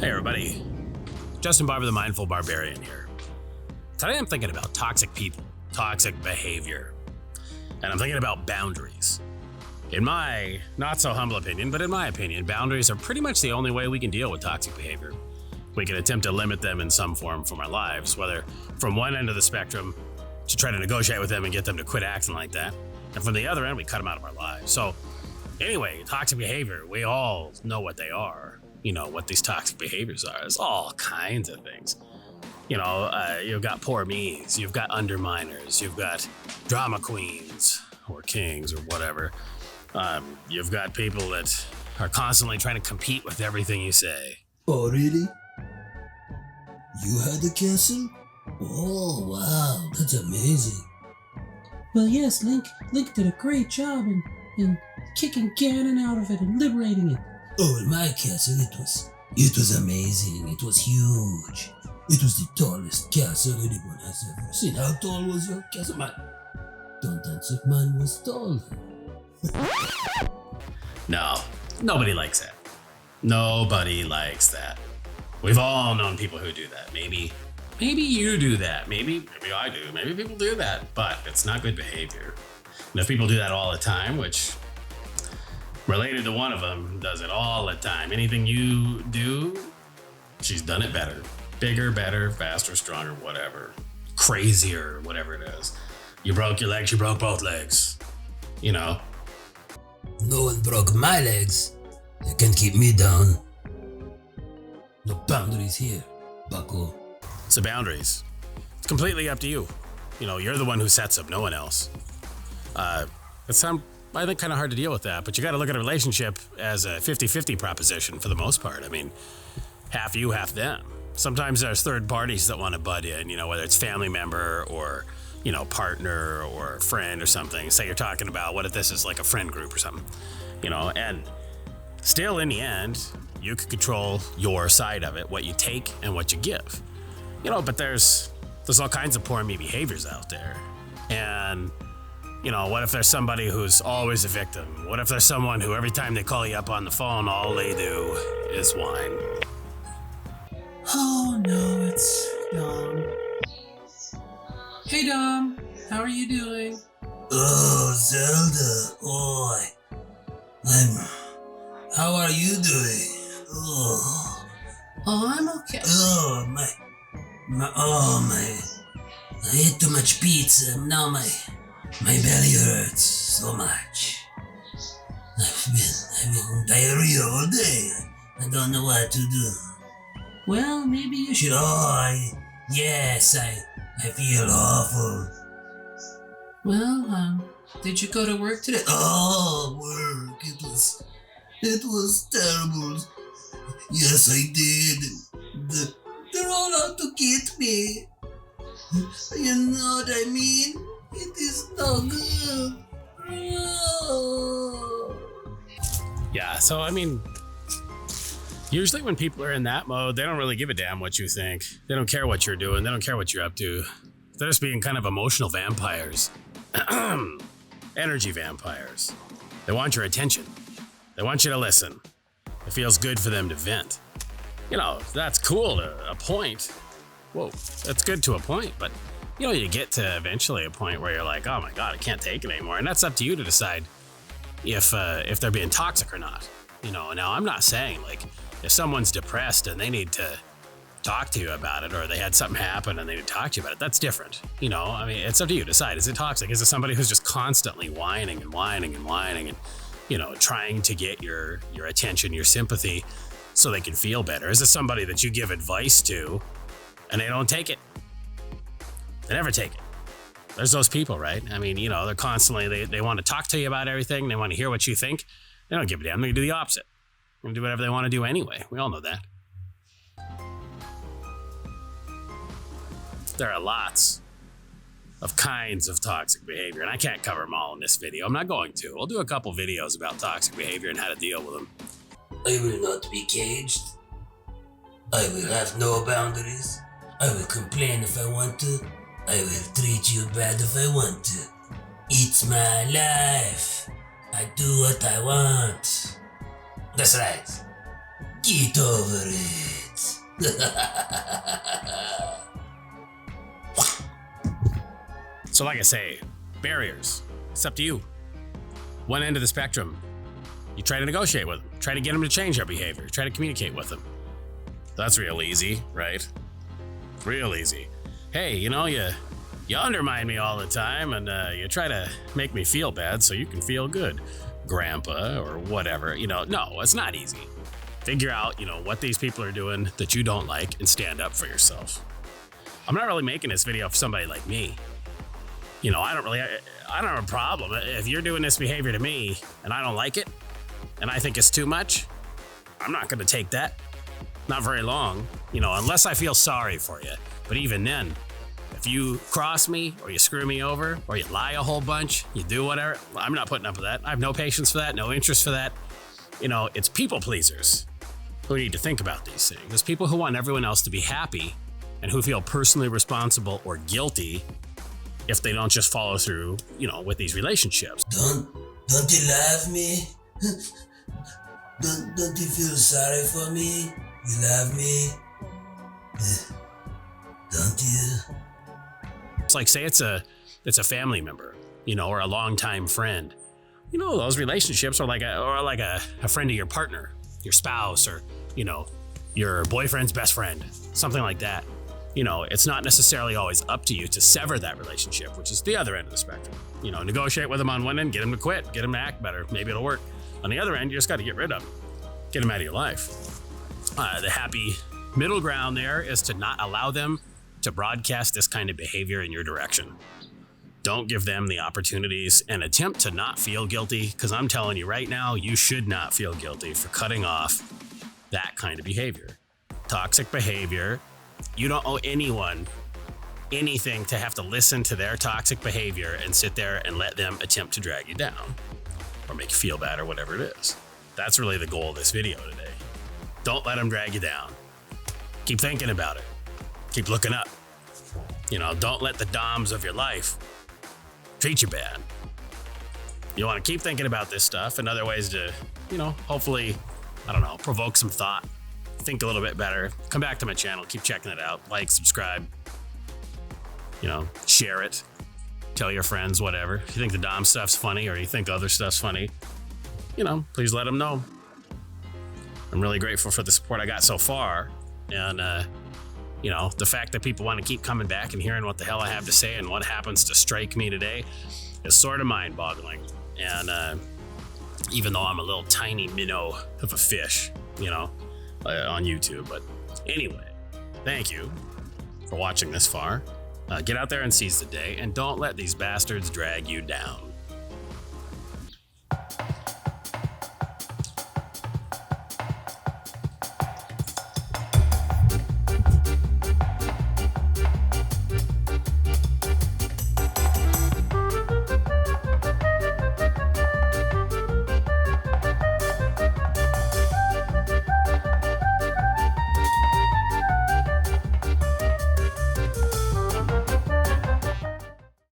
Hey everybody, Justin Barber the Mindful Barbarian here. Today I'm thinking about toxic people, toxic behavior, and I'm thinking about boundaries. In my not so humble opinion, but in my opinion, boundaries are pretty much the only way we can deal with toxic behavior. We can attempt to limit them in some form from our lives, whether from one end of the spectrum to try to negotiate with them and get them to quit acting like that, and from the other end we cut them out of our lives. So anyway, toxic behavior, we all know what they are. You know what these toxic behaviors are. It's all kinds of things. You've got poor me's, you've got underminers, you've got drama queens or kings or whatever. You've got people that are constantly trying to compete with everything you say. Oh, really? You had a castle? Oh, wow, that's amazing. Well, yes, Link did a great job in kicking Ganon out of it and liberating it. Oh, in my castle, it was amazing. It was huge. It was the tallest castle anyone has ever seen. How tall was your castle? Don't answer if mine was taller. No, nobody likes that. Nobody likes that. We've all known people who do that. Maybe you do that. Maybe I do. Maybe people do that, but it's not good behavior. And if people do that all the time, which related to one of them does it all the time. Anything you do, she's done it better. Bigger, better, faster, stronger, whatever. Crazier, whatever it is. You broke your legs, you broke both legs. You know. No one broke my legs. They can't keep me down. No boundaries here, bucko. So boundaries. It's completely up to you. You're the one who sets them, no one else. I think kind of hard to deal with that, but you got to look at a relationship as a 50-50 proposition for the most part. I mean, half you, half them. Sometimes there's third parties that want to butt in, whether it's family member or, partner or friend or something. Say you're talking about, what if this is like a friend group or something, and still in the end, you can control your side of it, what you take and what you give, but there's all kinds of poor me behaviors out there. And what if there's somebody who's always a victim? What if there's someone who every time they call you up on the phone, all they do is whine? Oh no, it's Dom. Hey Dom, how are you doing? Oh, Zelda. Oh, how are you doing? Oh, I'm okay. oh my, I ate too much pizza and now my belly hurts so much. I've been diarrhea all day. I don't know what to do. Well, maybe you should. Yes, I feel awful. Well, did you go to work today? Oh, work. It was terrible. Yes, I did. They're all out to get me. You know what I mean? It is no good. No. Yeah, so I mean, usually when people are in that mode, they don't really give a damn what you think. They don't care what you're doing. They don't care what you're up to. They're just being kind of emotional vampires. Energy vampires. They want your attention. They want you to listen. It feels good for them to vent. That's cool to a point. Whoa, that's good to a point, but you get to eventually a point where you're like, oh my God, I can't take it anymore. And that's up to you to decide if they're being toxic or not. Now I'm not saying like if someone's depressed and they need to talk to you about it, or they had something happen and they need to talk to you about it, that's different. I mean, it's up to you to decide. Is it toxic? Is it somebody who's just constantly whining and trying to get your attention, your sympathy so they can feel better? Is it somebody that you give advice to and they don't take it? They never take it. There's those people, right? I mean, they're constantly, they want to talk to you about everything. They want to hear what you think. They don't give a damn. They're going to do the opposite. They're going to do whatever they want to do anyway. We all know that. There are lots of kinds of toxic behavior, and I can't cover them all in this video. I'm not going to. We'll do a couple videos about toxic behavior and how to deal with them. I will not be caged. I will have no boundaries. I will complain if I want to. I will treat you bad if I want to. It's my life. I do what I want. That's right. Get over it. So like I say, barriers, it's up to you. One end of the spectrum, you try to negotiate with them, try to get them to change their behavior, try to communicate with them. That's real easy, right? Real easy. Hey, you know, you undermine me all the time, and you try to make me feel bad so you can feel good, grandpa, or whatever. You know, no, it's not easy. Figure out, you know, what these people are doing that you don't like and stand up for yourself. I'm not really making this video for somebody like me. You know, I don't have a problem. If you're doing this behavior to me and I don't like it, and I think it's too much, I'm not gonna take that. Not very long, you know, unless I feel sorry for you. But even then, if you cross me or you screw me over or you lie a whole bunch, you do whatever, I'm not putting up with that. I have no patience for that, no interest for that. You know, it's people pleasers who need to think about these things. It's people who want everyone else to be happy and who feel personally responsible or guilty if they don't just follow through, you know, with these relationships. Don't you love me? Don't you feel sorry for me? You love me? Don't you? It's like, say it's a family member, you know, or a longtime friend. You know, those relationships are like a friend of your partner, your spouse, or, you know, your boyfriend's best friend, something like that. You know, it's not necessarily always up to you to sever that relationship, which is the other end of the spectrum. You know, negotiate with them on one end, get them to quit, get them to act better. Maybe it'll work. On the other end, you just got to get rid of them, get them out of your life. The happy middle ground there is to not allow them to broadcast this kind of behavior in your direction. Don't give them the opportunities and attempt to not feel guilty, because I'm telling you right now, you should not feel guilty for cutting off that kind of behavior. Toxic behavior. You don't owe anyone anything to have to listen to their toxic behavior and sit there and let them attempt to drag you down or make you feel bad or whatever it is. That's really the goal of this video today. Don't let them drag you down. Keep thinking about it. Keep looking up. You know, don't let the doms of your life treat you bad. You want to keep thinking about this stuff and other ways to, you know, hopefully, I don't know, provoke some thought. Think a little bit better. Come back to my channel. Keep checking it out. Like, subscribe. You know, share it. Tell your friends, whatever. If you think the Dom stuff's funny or you think other stuff's funny, you know, please let them know. I'm really grateful for the support I got so far. And, you know, the fact that people want to keep coming back and hearing what the hell I have to say and what happens to strike me today is sort of mind-boggling. And even though I'm a little tiny minnow of a fish, you know, on YouTube. But anyway, thank you for watching this far. Get out there and seize the day, and don't let these bastards drag you down.